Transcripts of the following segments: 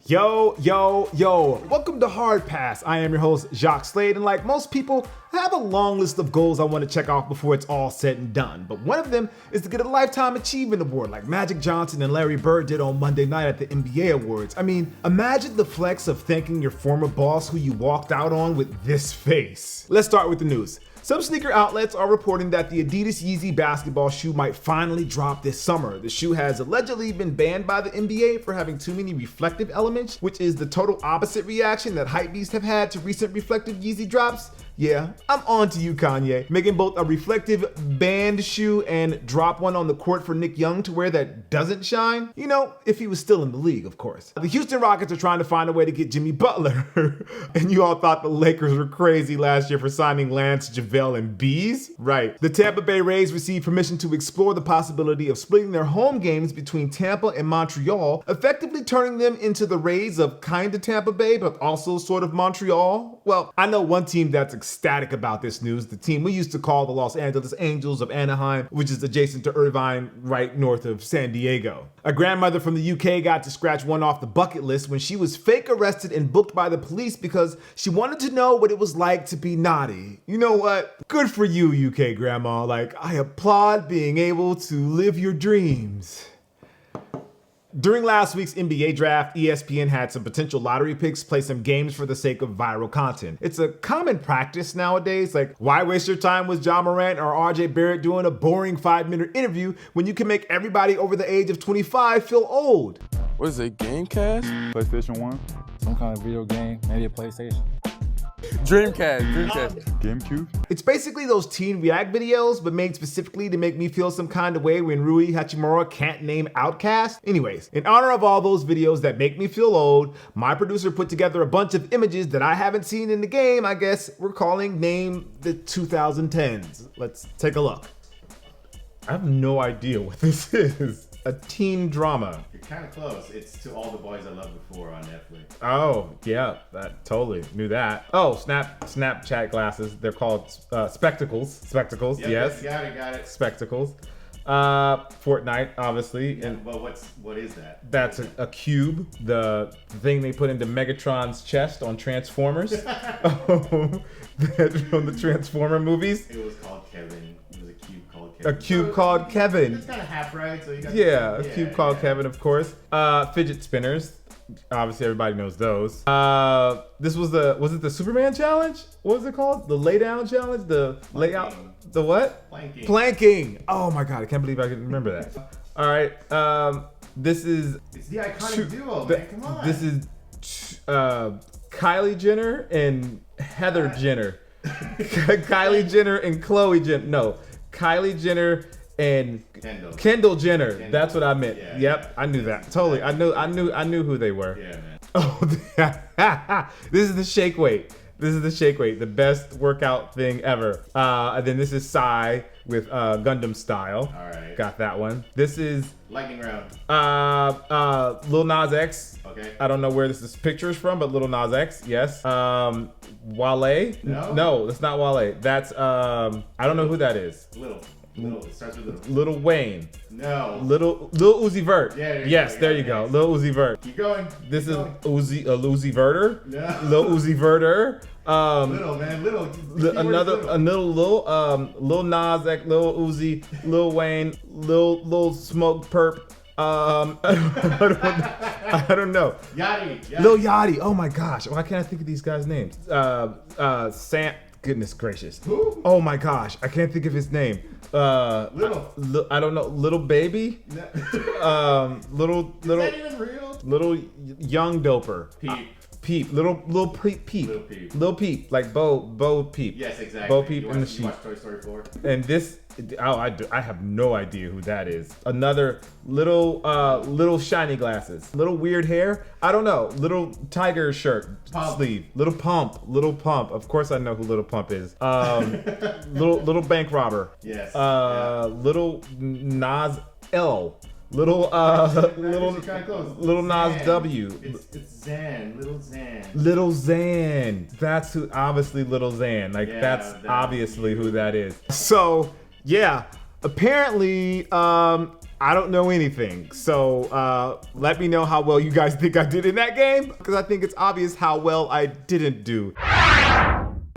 Yo, welcome to Hard Pass. I am your host, Jacques Slade, and like most people, I have a long list of goals I want to check off before it's all said and done. But one of them is to get a Lifetime Achievement Award like Magic Johnson and Larry Bird did on Monday night at the NBA Awards. I mean, imagine the flex of thanking your former boss who you walked out on with this face. Let's start with the news. Some sneaker outlets are reporting that the adidas Yeezy basketball shoe might finally drop this summer. The shoe has allegedly been banned by the NBA for having too many reflective elements, which is the total opposite reaction that hypebeasts have had to recent reflective Yeezy drops. Yeah, I'm on to you, Kanye. Making both a reflective banned shoe and drop one on the court for Nick Young to wear that doesn't shine. You know, if he was still in the league, of course. The Houston Rockets are trying to find a way to get Jimmy Butler. And you all thought the Lakers were crazy last year for signing Lance, JaVale, and Bees? Right. The Tampa Bay Rays received permission to explore the possibility of splitting their home games between Tampa and Montreal, effectively turning them into the Rays of kinda Tampa Bay, but also sort of Montreal. Well, I know one team that's ecstatic about this news, the team we used to call the Los Angeles Angels of Anaheim, which is adjacent to Irvine, right north of San Diego. A grandmother from the UK got to scratch one off the bucket list when she was fake arrested and booked by the police because she wanted to know what it was like to be naughty. You know what? Good for you, UK grandma. Like, I applaud being able to live your dreams. During last week's NBA draft, ESPN had some potential lottery picks play some games for the sake of viral content. It's a common practice nowadays, like why waste your time with Ja Morant or RJ Barrett doing a boring 5-minute interview when you can make everybody over the age of 25 feel old? What is it, Gamecast? PlayStation 1, some kind of video game, maybe a PlayStation. Dreamcast. GameCube? It's basically those teen react videos, but made specifically to make me feel some kind of way when Rui Hachimura can't name Outcast. Anyways, in honor of all those videos that make me feel old, my producer put together a bunch of images that I haven't seen in the game. I guess we're calling Name the 2010s. Let's take a look. I have no idea what this is. A teen drama. You're kind of close. It's To All the Boys I Loved Before on Netflix. Oh, yeah, that totally knew that. Oh, Snapchat glasses. They're called spectacles. Spectacles, Yep, yes. Got it. Spectacles. Fortnite, obviously. Yeah, And well, what is that? that's a cube, the thing they put into Megatron's chest on Transformers. From the Transformer movies. It was called Kevin. It was a cube called A Kevin. cube called Kevin. It's kind of half right, so you got Yeah, a cube called Kevin, of course. Fidget spinners. Obviously, everybody knows those. Was it the Superman challenge? What was it called? The lay down challenge? The layout? The what? Planking. Oh my God, I can't believe I can remember that. All right. This is. It's the iconic duo, man. Come on. This is Kylie Jenner and Heather Jenner. Kylie Jenner and Khloe Jenner. No, Kylie Jenner and Kendall Jenner. That's what I meant. Yeah, yep, I knew that. Totally. I knew who they were. Yeah, man. Oh, this is the shake weight. The best workout thing ever. And then this is Psy with Gundam Style. All right. Got that one. This is Lightning round. Lil Nas X. Okay. I don't know where this picture is from, but Lil Nas X, yes. Wale? No, that's not Wale. That's I don't know who that is. Little. It starts with little. Little Wayne. No. Lil Uzi Vert. Yeah, yes, there you go. Lil Uzi Vert. Keep going. This is Uzi Verter. No. Lil Uzi Verter. Little, man. Little. Lil Nas X, Lil Uzi, Lil Wayne, Lil Smoke Perp. I don't know. Yachty. Lil Yachty. Oh my gosh. Why can't I think of these guys' names? Sam. Goodness gracious. Who? Oh my gosh. I can't think of his name. Little. I don't know. Little Baby. No. Little. Is that even real? Little Young Doper. Peep. Little Peep. Lil Peep. Like Bo Peep. Yes, exactly. Bo Peep in the sheep. You watch Toy Story 4? And this. I have no idea who that is. Another little shiny glasses, little weird hair. I don't know. Little tiger shirt sleeve. Little pump. Of course I know who Little Pump is. Little bank robber. Yes. Little Nas L. Little Nas W. It's Zan. Little Zan. That's who. Obviously Little Zan. Like that's obviously who that is. So. Yeah, apparently I don't know anything. So let me know how well you guys think I did in that game, because I think it's obvious how well I didn't do.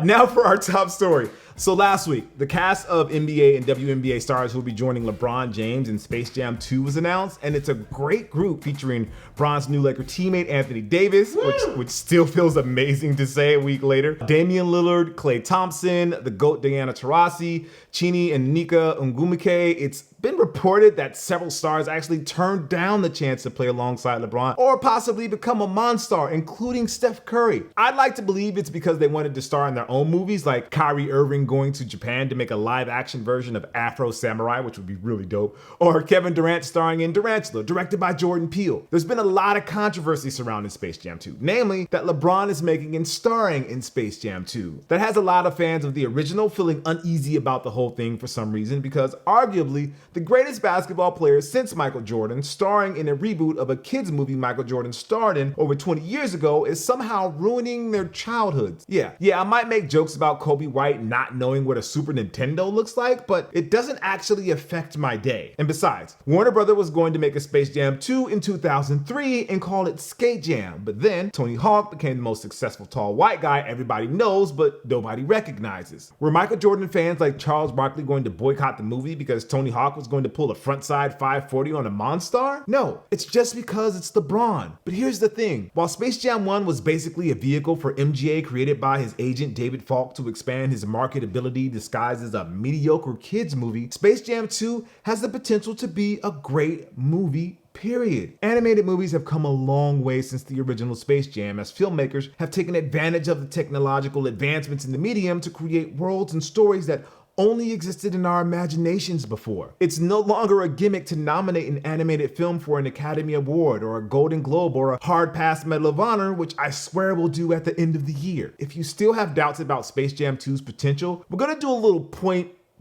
Now for our top story. So last week, the cast of NBA and WNBA stars who will be joining LeBron James in Space Jam 2 was announced, and it's a great group featuring Bron's new Laker teammate Anthony Davis, which still feels amazing to say a week later, Damian Lillard, Klay Thompson, the GOAT Diana Taurasi, Chini and Nika Ngumike. It's been reported that several stars actually turned down the chance to play alongside LeBron or possibly become a Monstar, including Steph Curry. I'd like to believe it's because they wanted to star in their own movies, like Kyrie Irving going to Japan to make a live-action version of Afro Samurai, which would be really dope, or Kevin Durant starring in Durantula, directed by Jordan Peele. There's been a lot of controversy surrounding Space Jam 2, namely that LeBron is making and starring in Space Jam 2. That has a lot of fans of the original feeling uneasy about the whole thing for some reason, because arguably the greatest basketball player since Michael Jordan starring in a reboot of a kids movie Michael Jordan starred in over 20 years ago is somehow ruining their childhoods. Yeah, I might make jokes about Kobe White not knowing what a Super Nintendo looks like, but it doesn't actually affect my day. And besides, Warner Brothers was going to make a Space Jam 2 in 2003 and call it Skate Jam, but then Tony Hawk became the most successful tall white guy everybody knows but nobody recognizes. Were Michael Jordan fans like Charles Barkley going to boycott the movie because Tony Hawk was going to pull a frontside 540 on a Monstar? No, it's just because it's LeBron. But here's the thing, while Space Jam 1 was basically a vehicle for MGA created by his agent David Falk to expand his marketability disguised as a mediocre kids movie, Space Jam 2 has the potential to be a great movie. Period. Animated movies have come a long way since the original Space Jam, as filmmakers have taken advantage of the technological advancements in the medium to create worlds and stories that only existed in our imaginations before. It's no longer a gimmick to nominate an animated film for an Academy Award or a Golden Globe or a hard pass Medal of Honor, which I swear we'll do at the end of the year. If you still have doubts about Space Jam 2's potential, we're gonna do a little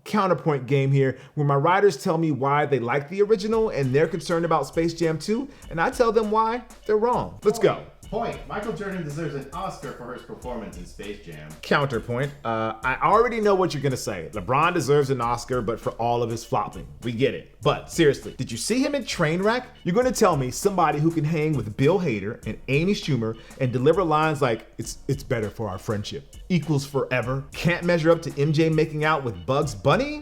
counterpoint game here where my writers tell me why they like the original and they're concerned about Space Jam 2, and I tell them why they're wrong. Let's go. Point. Michael Jordan deserves an Oscar for his performance in Space Jam. Counterpoint. I already know what you're gonna say. LeBron deserves an Oscar, but for all of his flopping. We get it. But seriously, did you see him in Trainwreck? You're gonna tell me somebody who can hang with Bill Hader and Amy Schumer and deliver lines like, it's better for our friendship, equals forever, can't measure up to MJ making out with Bugs Bunny?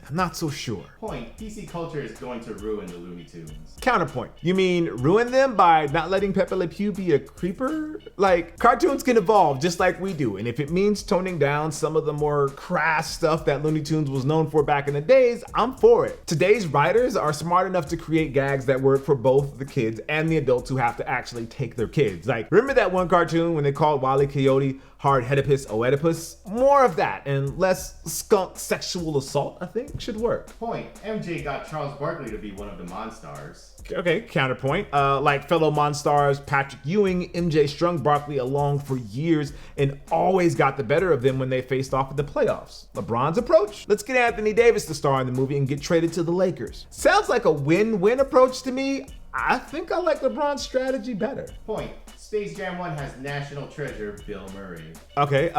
I'm not so sure. Point. PC culture is going to ruin the Looney Tunes. Counterpoint. You mean ruin them by not letting Pepe Le Pew be a creeper? Like, cartoons can evolve just like we do, and if it means toning down some of the more crass stuff that Looney Tunes was known for back in the days, I'm for it. Today's writers are smart enough to create gags that work for both the kids and the adults who have to actually take their kids. Like, remember that one cartoon when they called Wile E. Coyote Hard Oedipus Oedipus? More of that and less skunk sexual assault, I think, should work. Point. MJ got Charles Barkley to be one of the Monstars. Okay, counterpoint. Like fellow Monstars Patrick Ewing, MJ strung Barkley along for years and always got the better of them when they faced off in the playoffs. LeBron's approach? Let's get Anthony Davis to star in the movie and get traded to the Lakers. Sounds like a win-win approach to me. I think I like LeBron's strategy better. Point. Space Jam 1 has national treasure Bill Murray. Okay,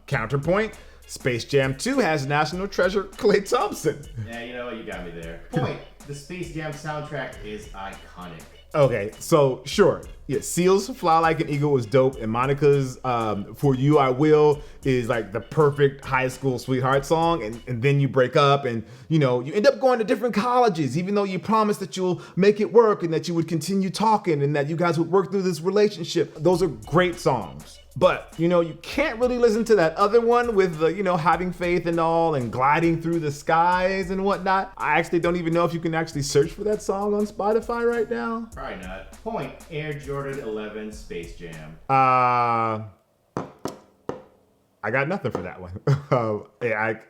counterpoint. Space Jam 2 has national treasure Klay Thompson. Yeah, you know what? You got me there. Point. The Space Jam soundtrack is iconic. Okay, so sure. Yeah, Seal's Fly Like an Eagle was dope, and Monica's For You I Will is like the perfect high school sweetheart song, and then you break up and you end up going to different colleges, even though you promised that you'll make it work and that you would continue talking and that you guys would work through this relationship. Those are great songs. But, you can't really listen to that other one with the, having faith and all and gliding through the skies and whatnot. I actually don't even know if you can actually search for that song on Spotify right now. Probably not. Point. Air Jordan 11 Space Jam. I got nothing for that one.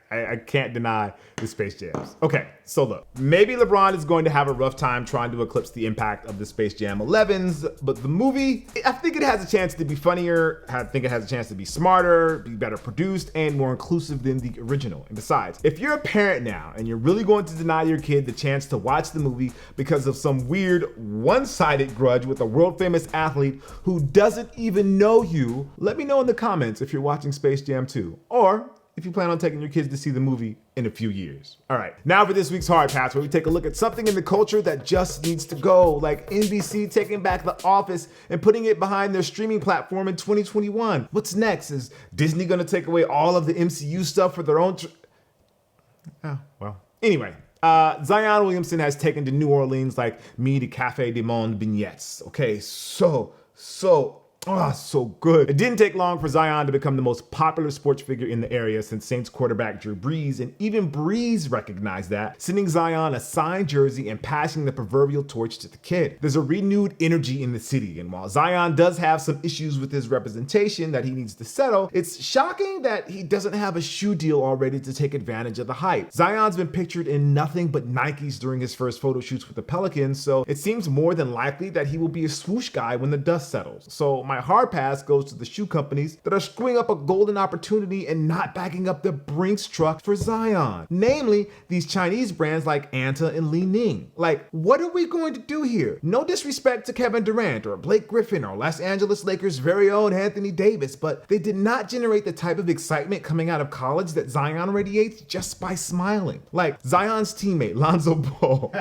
I can't deny the Space Jams. Okay, so look, maybe LeBron is going to have a rough time trying to eclipse the impact of the Space Jam 11s, but the movie, I think it has a chance to be funnier. I think it has a chance to be smarter, be better produced, and more inclusive than the original. And besides, if you're a parent now and you're really going to deny your kid the chance to watch the movie because of some weird one-sided grudge with a world-famous athlete who doesn't even know you, let me know in the comments if you're watching Space Jam 2. Or if you plan on taking your kids to see the movie in a few years. All right, now for this week's Hard Pass, where we take a look at something in the culture that just needs to go, like NBC taking back The Office and putting it behind their streaming platform in 2021. What's next? Is Disney gonna take away all of the MCU stuff for their own oh, well. Anyway, Zion Williamson has taken to New Orleans like me to Café du Monde vignettes. Okay, so good. It didn't take long for Zion to become the most popular sports figure in the area since Saints quarterback Drew Brees, and even Brees recognized that, sending Zion a signed jersey and passing the proverbial torch to the kid. There's a renewed energy in the city, and while Zion does have some issues with his representation that he needs to settle, it's shocking that he doesn't have a shoe deal already to take advantage of the hype. Zion's been pictured in nothing but Nikes during his first photo shoots with the Pelicans, so it seems more than likely that he will be a swoosh guy when the dust settles. So my hard pass goes to the shoe companies that are screwing up a golden opportunity and not backing up the Brinks truck for Zion. Namely, these Chinese brands like Anta and Li-ning. Like, what are we going to do here? No disrespect to Kevin Durant or Blake Griffin or Los Angeles Lakers' very own Anthony Davis, but they did not generate the type of excitement coming out of college that Zion radiates just by smiling. Like Zion's teammate, Lonzo Ball,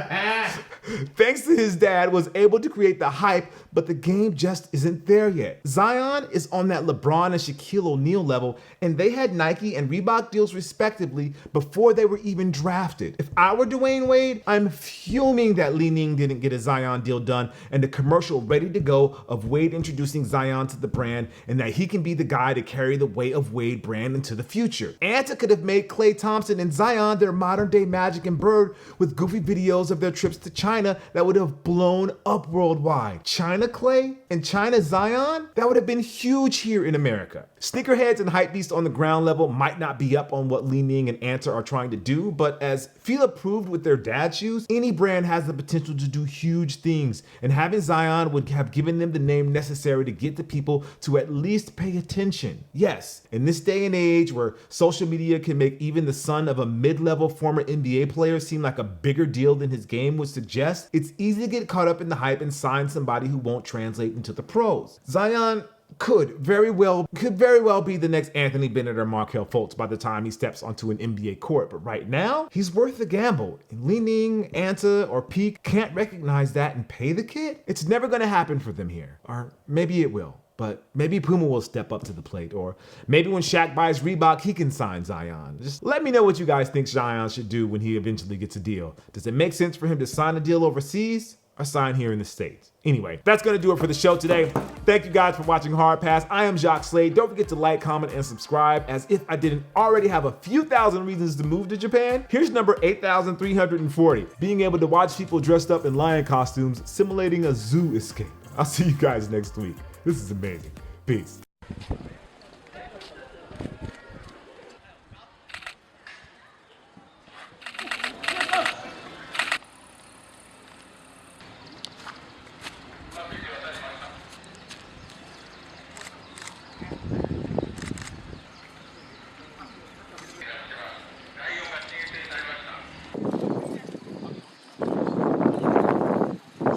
thanks to his dad, was able to create the hype, but the game just isn't there yet. Zion is on that LeBron and Shaquille O'Neal level, and they had Nike and Reebok deals respectively before they were even drafted. If I were Dwayne Wade, I'm fuming that Li-ning didn't get a Zion deal done and the commercial ready to go of Wade introducing Zion to the brand, and that he can be the guy to carry the Way of Wade brand into the future. Anta could have made Klay Thompson and Zion their modern day Magic and Bird with goofy videos of their trips to China that would have blown up worldwide. China Klay and China Zion? That would have been huge here in America. Sneakerheads and hypebeasts on the ground level might not be up on what Li-ning and Anta are trying to do, but as Fila proved with their dad shoes, any brand has the potential to do huge things, and having Zion would have given them the name necessary to get the people to at least pay attention. Yes, in this day and age where social media can make even the son of a mid-level former NBA player seem like a bigger deal than his game would suggest, it's easy to get caught up in the hype and sign somebody who won't translate into the pros. Zion could very well be the next Anthony Bennett or Markelle Fultz by the time he steps onto an NBA court, but right now, he's worth the gamble. And Li-ning, Anta, or Peak can't recognize that and pay the kid? It's never gonna happen for them here. Or maybe it will. But maybe Puma will step up to the plate, or maybe when Shaq buys Reebok, he can sign Zion. Just let me know what you guys think Zion should do when he eventually gets a deal. Does it make sense for him to sign a deal overseas or sign here in the States? Anyway, that's gonna do it for the show today. Thank you guys for watching Hard Pass. I am Jacques Slade. Don't forget to like, comment, and subscribe, as if I didn't already have a few thousand reasons to move to Japan. Here's number 8,340, being able to watch people dressed up in lion costumes simulating a zoo escape. I'll see you guys next week. This is amazing. Peace.